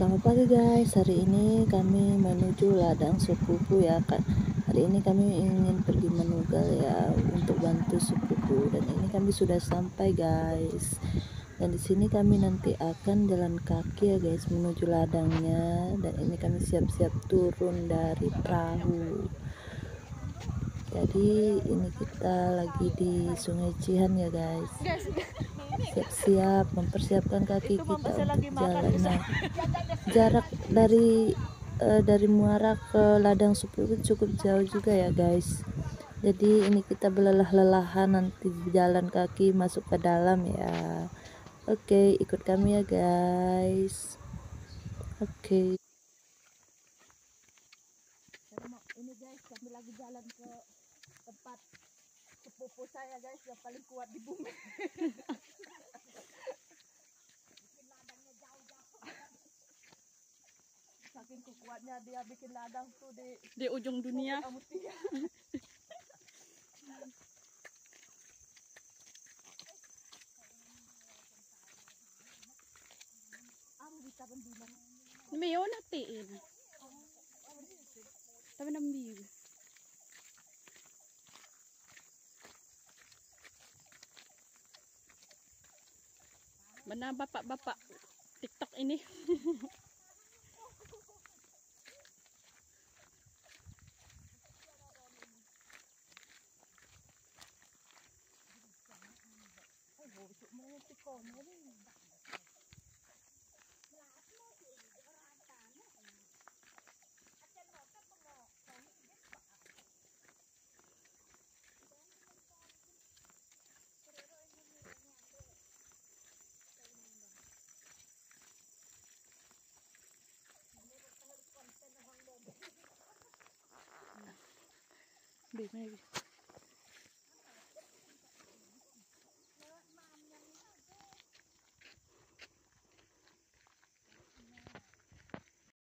Selamat pagi guys, hari ini kami menuju ladang sepupu ya Kak. Hari ini kami ingin pergi menugal ya untuk bantu sepupu, dan ini kami sudah sampai guys. Dan di sini kami nanti akan jalan kaki ya guys menuju ladangnya, dan ini kami siap-siap turun dari perahu. Jadi ini kita lagi di Sungai Cihan ya guys. Siap-siap mempersiapkan kaki kita untuk jalan. Nah, jarak dari muara ke ladang sepupu cukup jauh juga ya guys. Jadi ini kita belelah-lelahan nanti jalan kaki masuk ke dalam ya. Oke, ikut kami ya guys. Oke. Ini guys, kami lagi jalan ke tempat sepupu saya guys, yang paling kuat di bumi. Saking kuatnya dia bikin ladang tuh di ujung dunia. May natiin. Tapi nambil. Mana bapak-bapak TikTok ini? Maybe.